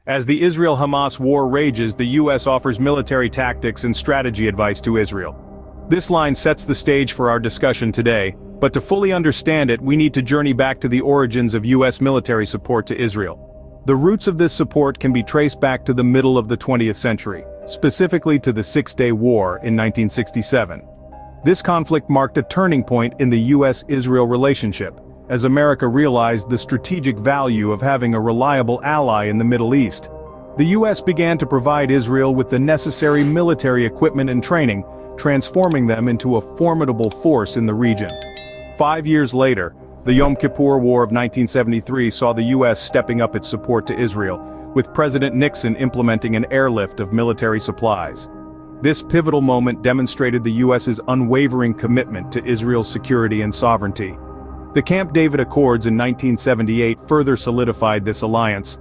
As the Israel-Hamas war rages, the US offers military tactics and strategy advice to Israel. This line sets the stage for our discussion today, but to fully understand it, we need to journey back to the origins of US military support to Israel. The roots of this support can be traced back to the middle of the 20th century, specifically to the Six-Day War in 1967. This conflict marked a turning point in the US-Israel relationship, as America realized the strategic value of having a reliable ally in the Middle East. The US began to provide Israel with the necessary military equipment and training, transforming them into a formidable force in the region. 5 years later, the Yom Kippur War of 1973 saw the US stepping up its support to Israel, with President Nixon implementing an airlift of military supplies. This pivotal moment demonstrated the US's unwavering commitment to Israel's security and sovereignty. The Camp David Accords in 1978 further solidified this alliance.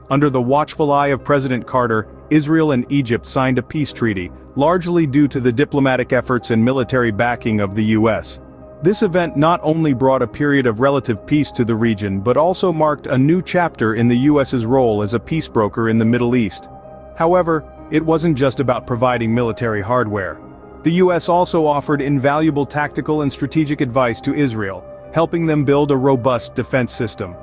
Under the watchful eye of President Carter, Israel and Egypt signed a peace treaty, largely due to the diplomatic efforts and military backing of the US. This event not only brought a period of relative peace to the region but also marked a new chapter in the US's role as a peace broker in the Middle East. However, it wasn't just about providing military hardware. The US also offered invaluable tactical and strategic advice to Israel, helping them build a robust defense system.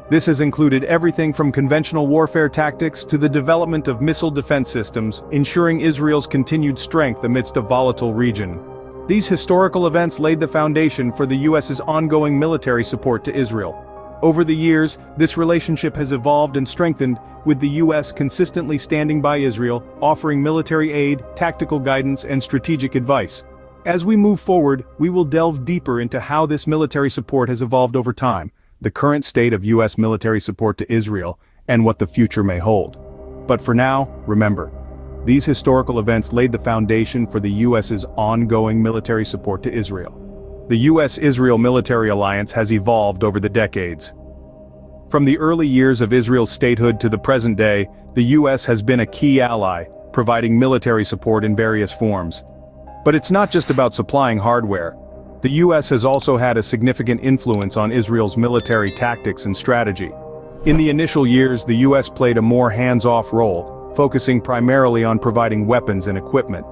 This has included everything from conventional warfare tactics to the development of missile defense systems, ensuring Israel's continued strength amidst a volatile region. These historical events laid the foundation for the US's ongoing military support to Israel. Over the years, this relationship has evolved and strengthened, with the US consistently standing by Israel, offering military aid, tactical guidance, and strategic advice. As we move forward, we will delve deeper into how this military support has evolved over time, the current state of US military support to Israel, and what the future may hold. But for now, remember, these historical events laid the foundation for the US's ongoing military support to Israel. The US-Israel military alliance has evolved over the decades. From the early years of Israel's statehood to the present day, the US has been a key ally, providing military support in various forms. But it's not just about supplying hardware. The US has also had a significant influence on Israel's military tactics and strategy. In the initial years, the US played a more hands-off role, focusing primarily on providing weapons and equipment.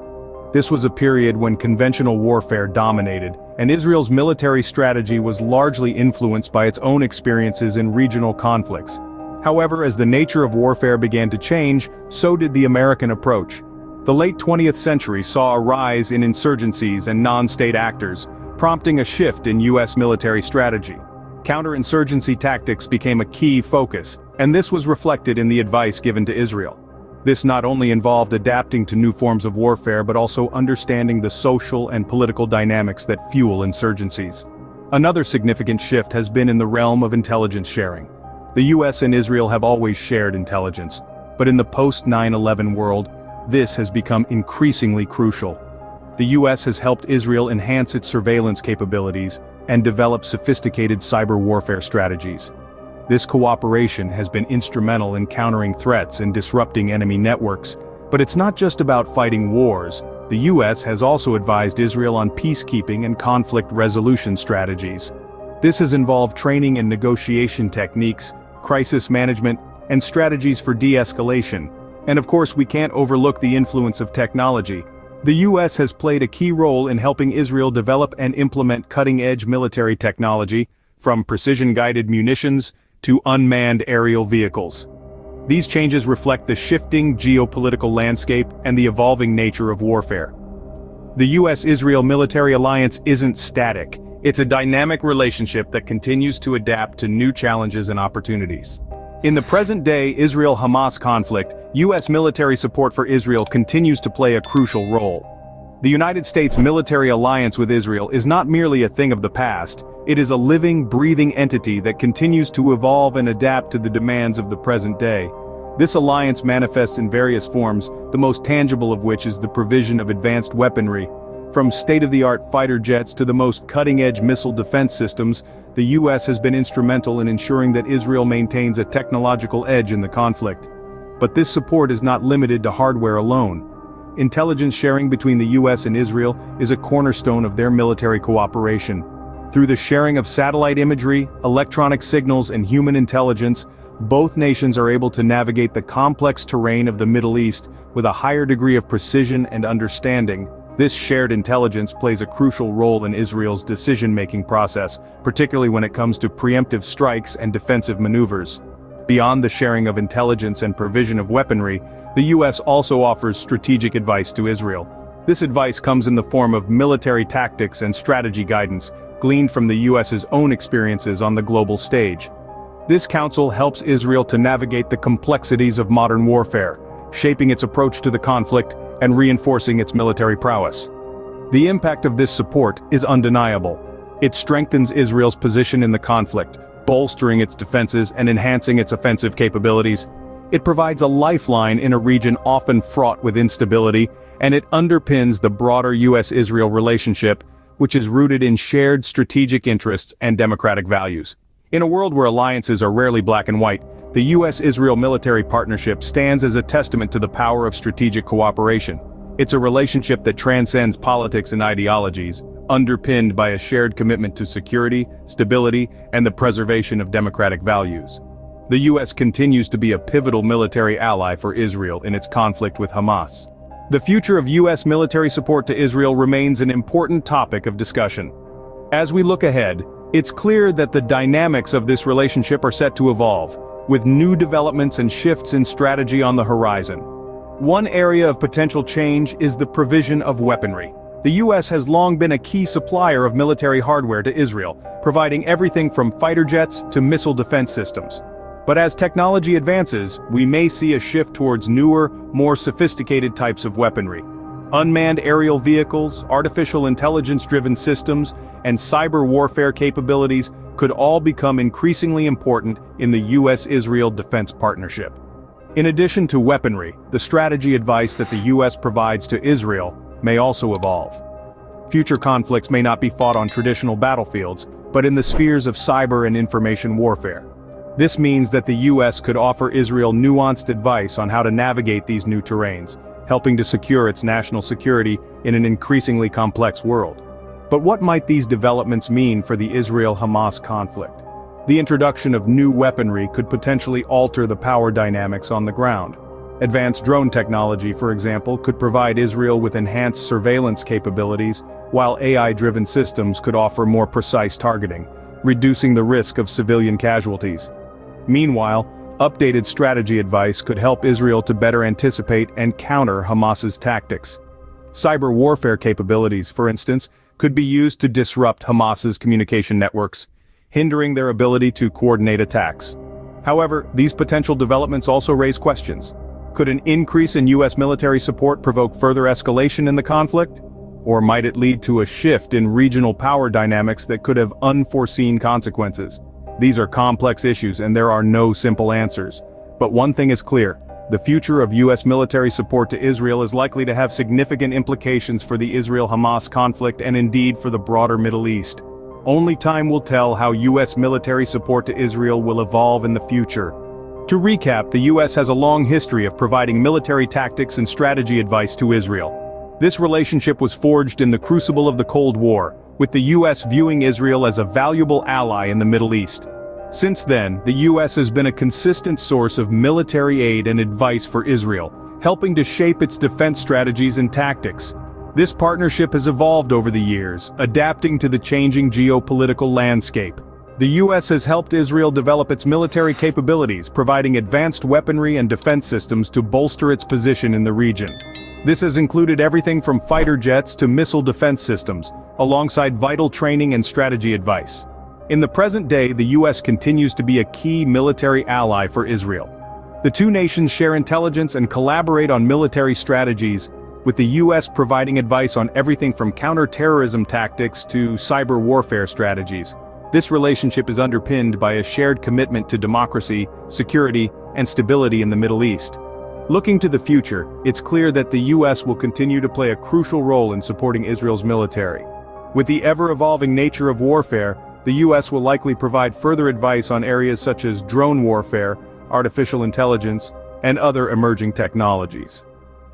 This was a period when conventional warfare dominated, and Israel's military strategy was largely influenced by its own experiences in regional conflicts. However, as the nature of warfare began to change, so did the American approach. The late 20th century saw a rise in insurgencies and non-state actors, prompting a shift in US military strategy. Counterinsurgency tactics became a key focus, and this was reflected in the advice given to Israel. This not only involved adapting to new forms of warfare but also understanding the social and political dynamics that fuel insurgencies. Another significant shift has been in the realm of intelligence sharing. The US and Israel have always shared intelligence, but in the post-9/11 world, this has become increasingly crucial. The US has helped Israel enhance its surveillance capabilities and develop sophisticated cyber warfare strategies. This cooperation has been instrumental in countering threats and disrupting enemy networks, but it's not just about fighting wars. The US has also advised Israel on peacekeeping and conflict resolution strategies. This has involved training and negotiation techniques, crisis management, and strategies for de-escalation. And of course, we can't overlook the influence of technology. The US has played a key role in helping Israel develop and implement cutting-edge military technology, from precision-guided munitions to unmanned aerial vehicles. These changes reflect the shifting geopolitical landscape and the evolving nature of warfare. The US-Israel military alliance isn't static. It's a dynamic relationship that continues to adapt to new challenges and opportunities. In the present-day Israel-Hamas conflict, US military support for Israel continues to play a crucial role. The United States military alliance with Israel is not merely a thing of the past, it is a living, breathing entity that continues to evolve and adapt to the demands of the present day. This alliance manifests in various forms, the most tangible of which is the provision of advanced weaponry. From state-of-the-art fighter jets to the most cutting-edge missile defense systems, the US has been instrumental in ensuring that Israel maintains a technological edge in the conflict. But this support is not limited to hardware alone. Intelligence sharing between the US and Israel is a cornerstone of their military cooperation. Through the sharing of satellite imagery, electronic signals, and human intelligence, both nations are able to navigate the complex terrain of the Middle East with a higher degree of precision and understanding. This shared intelligence plays a crucial role in Israel's decision-making process, particularly when it comes to preemptive strikes and defensive maneuvers. Beyond the sharing of intelligence and provision of weaponry, the U.S. also offers strategic advice to Israel. This advice comes in the form of military tactics and strategy guidance, gleaned from the U.S.'s own experiences on the global stage. This counsel helps Israel to navigate the complexities of modern warfare, shaping its approach to the conflict and reinforcing its military prowess. The impact of this support is undeniable. It strengthens Israel's position in the conflict, bolstering its defenses and enhancing its offensive capabilities. It provides a lifeline in a region often fraught with instability, and it underpins the broader U.S.-Israel relationship, which is rooted in shared strategic interests and democratic values. In a world where alliances are rarely black and white, the U.S.-Israel military partnership stands as a testament to the power of strategic cooperation. It's a relationship that transcends politics and ideologies, underpinned by a shared commitment to security, stability, and the preservation of democratic values. The U.S. continues to be a pivotal military ally for Israel in its conflict with Hamas. The future of U.S. military support to Israel remains an important topic of discussion. As we look ahead, it's clear that the dynamics of this relationship are set to evolve, with new developments and shifts in strategy on the horizon. One area of potential change is the provision of weaponry. The U.S. has long been a key supplier of military hardware to Israel, providing everything from fighter jets to missile defense systems. But as technology advances, we may see a shift towards newer, more sophisticated types of weaponry. Unmanned aerial vehicles, artificial intelligence-driven systems, and cyber warfare capabilities could all become increasingly important in the U.S.-Israel defense partnership. In addition to weaponry, the strategy advice that the U.S. provides to Israel may also evolve. Future conflicts may not be fought on traditional battlefields, but in the spheres of cyber and information warfare. This means that the U.S. could offer Israel nuanced advice on how to navigate these new terrains, helping to secure its national security in an increasingly complex world. But what might these developments mean for the Israel-Hamas conflict? The introduction of new weaponry could potentially alter the power dynamics on the ground. Advanced drone technology, for example, could provide Israel with enhanced surveillance capabilities, while AI-driven systems could offer more precise targeting, reducing the risk of civilian casualties. Meanwhile, updated strategy advice could help Israel to better anticipate and counter Hamas's tactics. Cyber warfare capabilities, for instance, could be used to disrupt Hamas's communication networks, hindering their ability to coordinate attacks. However, these potential developments also raise questions. Could an increase in U.S. military support provoke further escalation in the conflict? Or might it lead to a shift in regional power dynamics that could have unforeseen consequences? These are complex issues and there are no simple answers. But one thing is clear. The future of U.S. military support to Israel is likely to have significant implications for the Israel-Hamas conflict and indeed for the broader Middle East. Only time will tell how U.S. military support to Israel will evolve in the future. To recap, the U.S. has a long history of providing military tactics and strategy advice to Israel. This relationship was forged in the crucible of the Cold War, with the U.S. viewing Israel as a valuable ally in the Middle East. Since then, the U.S. has been a consistent source of military aid and advice for Israel, helping to shape its defense strategies and tactics. This partnership has evolved over the years, adapting to the changing geopolitical landscape. The U.S. has helped Israel develop its military capabilities, providing advanced weaponry and defense systems to bolster its position in the region. This has included everything from fighter jets to missile defense systems, alongside vital training and strategy advice. In the present day, the U.S. continues to be a key military ally for Israel. The two nations share intelligence and collaborate on military strategies, with the U.S. providing advice on everything from counter-terrorism tactics to cyber warfare strategies. This relationship is underpinned by a shared commitment to democracy, security, and stability in the Middle East. Looking to the future, it's clear that the U.S. will continue to play a crucial role in supporting Israel's military. With the ever-evolving nature of warfare, the U.S. will likely provide further advice on areas such as drone warfare, artificial intelligence, and other emerging technologies.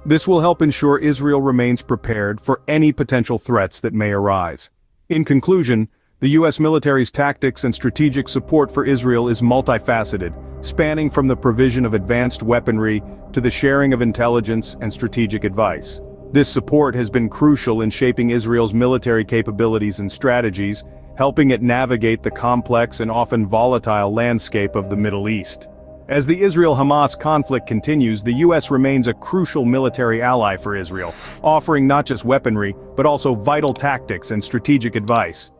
This will help ensure Israel remains prepared for any potential threats that may arise. In conclusion, The U.S. military's tactics and strategic support for Israel is multifaceted, spanning from the provision of advanced weaponry to the sharing of intelligence and strategic advice. This support has been crucial in shaping Israel's military capabilities and strategies, helping it navigate the complex and often volatile landscape of the Middle East. As the Israel-Hamas conflict continues, the U.S. remains a crucial military ally for Israel, offering not just weaponry, but also vital tactics and strategic advice.